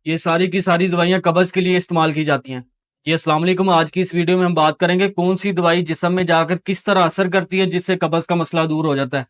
ये सारी की सारी दवाइयाँ कब्ज़ के लिए इस्तेमाल की जाती हैं। जी अस्सलाम वालेकुम। आज की इस वीडियो में हम बात करेंगे कौन सी दवाई जिस्म में जाकर किस तरह असर करती है जिससे कब्ज़ का मसला दूर हो जाता है।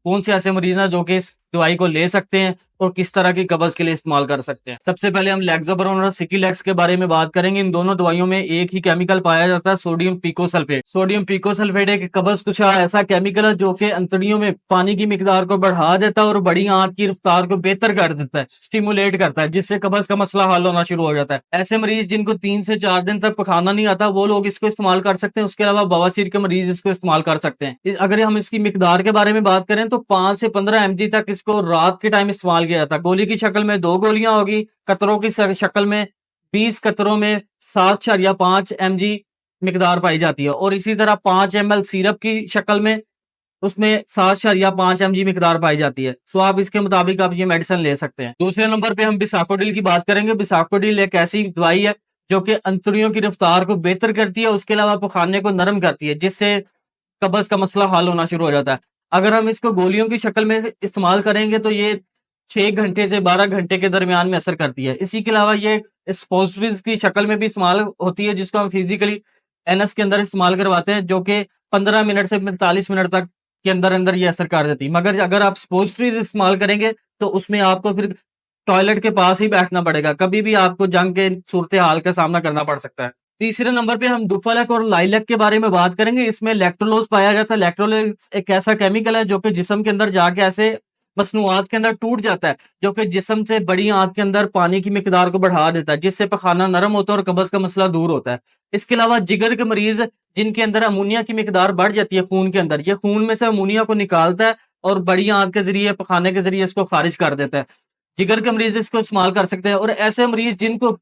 कौन से ऐसे मरीज़ हैं जो कि इस दवाई को ले सकते हैं और किस तरह की कब्ज़ के लिए इस्तेमाल कर सकते हैं। सबसे पहले हम लेक्सोप्रोन और सिकिलेक्स के बारे में बात करेंगे। इन दोनों दवाइयों में एक ही केमिकल पाया जाता है, सोडियम पिकोसल्फेट। सोडियम पिकोसल्फेट एक कब्ज़ कुशा ऐसा केमिकल है जो कि अंतड़ियों में पानी की मिकदार को बढ़ा देता है और बड़ी आंत की रफ्तार को बेहतर कर देता है, स्टिमुलेट करता है, जिससे कब्ज़ का मसला हल होना शुरू हो जाता है। ऐसे मरीज जिनको 3 से 4 दिन तक पखाना नहीं आता वो लोग इसको इस्तेमाल कर सकते हैं। उसके अलावा बवासीर के मरीज इसको इस्तेमाल कर सकते हैं। अगर हम इसकी मिकदार के बारे में बात करें तो 5 से 15 mg तक इसको रात के टाइम इस्तेमाल किया जाता है। गोली की शक्ल में 2 गोलियां होगी, कतरों की शक्ल में 20 कतरों में 7.5 mg मिकदार पाई जाती है और इसी तरह 5 ml सिरप की शक्ल में उसमें 7.5 mg मिकदार पाई जाती है। सो आप इसके मुताबिक आप ये मेडिसिन ले सकते हैं। दूसरे नंबर पे हम बिसाकोडिल की बात करेंगे। बिसाकोडिल एक ऐसी दवाई है जो कि अंतड़ियों की रफ्तार को बेहतर करती है, उसके अलावा पखाने को नरम करती है, जिससे कब्ज का मसला हल होना शुरू हो जाता है। अगर हम इसको गोलियों की शक्ल में इस्तेमाल करेंगे तो ये 6 घंटे से 12 घंटे के दरमियान में असर करती है। इसी के अलावा ये स्पोस्ट्रीज की शक्ल में भी इस्तेमाल होती है, जिसको हम फिजिकली एनएस के अंदर इस्तेमाल करवाते हैं, जो कि 15 मिनट से 45 मिनट तक के अंदर अंदर ये असर कर देती है। मगर अगर आप स्पोस्ट्रीज इस्तेमाल करेंगे तो उसमें आपको फिर टॉयलेट के पास ही बैठना पड़ेगा, कभी भी आपको जंग के सूरत हाल का सामना करना पड़ सकता है। तीसरे नंबर पे हम डुफालक और लाइलैक के बारे में बात करेंगे। इसमें लैक्टोलोज पाया जाता है। लैक्टोलोज एक ऐसा केमिकल है जो कि जिस्म के अंदर जाके ऐसे मसनूआत के अंदर टूट जाता है, जो कि जिस्म से बड़ी आंत के अंदर पानी की मिकदार को बढ़ा देता है, जिससे पखाना नरम होता है और कब्ज का मसला दूर होता है। इसके अलावा जिगर के मरीज जिनके अंदर अमोनिया की मिकदार बढ़ जाती है खून के अंदर, ये खून में से अमोनिया को निकालता है और बड़ी आंत के जरिए पखाने के जरिए इसको खारिज कर देता है। जिगर के मरीज इसको इस्तेमाल कर सकते हैं और ऐसे मरीज जिनको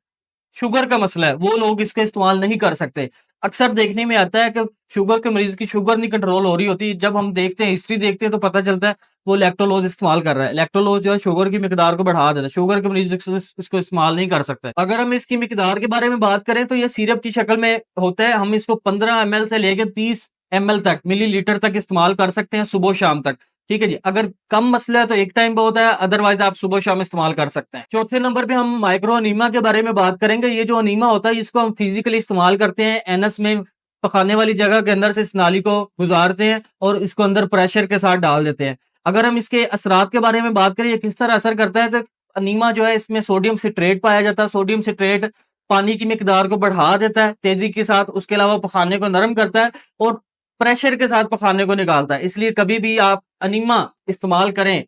शुगर का मसला है वो लोग इसका इस्तेमाल नहीं कर सकते। अक्सर देखने में आता है कि शुगर के मरीज की शुगर नहीं कंट्रोल हो रही होती, जब हम देखते हैं हिस्ट्री देखते हैं तो पता चलता है वो लैक्टोलोज इस्तेमाल कर रहा है। लैक्टोलोज जो है शुगर की मिकदार को बढ़ा देता है, शुगर के मरीज इसको इस्तेमाल नहीं कर सकते। अगर हम इसकी मिकदार के बारे में बात करें तो ये सिरप की शक्ल में होता है। हम इसको 15 ml से लेकर 30 ml तक मिलीलीटर तक इस्तेमाल कर सकते हैं सुबह शाम तक। ठीक है जी। अगर कम मसला है तो एक टाइम बहुत है, अदरवाइज आप सुबह शाम इस्तेमाल कर सकते हैं। चौथे नंबर पे हम माइक्रो अनीमा के बारे में बात करेंगे। ये जो अनीमा होता है इसको हम फिजिकली इस्तेमाल करते हैं, एनस में पखाने वाली जगह के अंदर से इस नाली को गुजारते हैं और इसको अंदर प्रेशर के साथ डाल देते हैं। अगर हम इसके असरात के बारे में बात करें ये किस तरह असर करता है, तो अनीमा जो है इसमें सोडियम सिट्रेट पाया जाता है। सोडियम सिट्रेट पानी की मिकदार को बढ़ा देता है तेजी के साथ, उसके अलावा पखाने को नरम करता है और प्रेशर के साथ पखाने को निकालता है। इसलिए कभी भी आप अनीमा इस्तेमाल करें,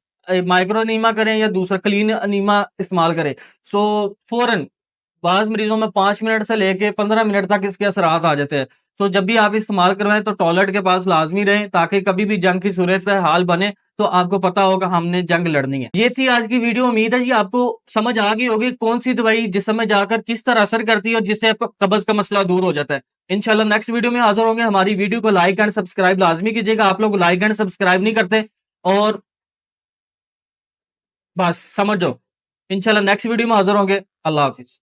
माइक्रो अनीमा करें या दूसरा क्लीन अनीमा इस्तेमाल करें, सो फौरन बाज मरीजों में 5 मिनट से लेके 15 मिनट तक इसके असरात आ जाते हैं। तो जब भी आप इस्तेमाल करवाएं तो टॉयलेट के पास लाजमी रहें, ताकि कभी भी जंग की सूरत से हाल बने तो आपको पता होगा हमने जंग लड़नी है। ये थी आज की वीडियो। उम्मीद है जी आपको समझ आ गई होगी कौन सी दवाई जिस्म में जाकर किस तरह असर करती है और जिससे कब्ज का मसला दूर हो जाता है। इंशाल्लाह नेक्स्ट वीडियो में हाजिर होंगे। हमारी वीडियो को लाइक एंड सब्सक्राइब लाजमी कीजिएगा। आप लोग लाइक एंड सब्सक्राइब नहीं करते और बस समझो। इंशाल्लाह नेक्स्ट वीडियो में हाजिर होंगे। अल्लाह हाफिज।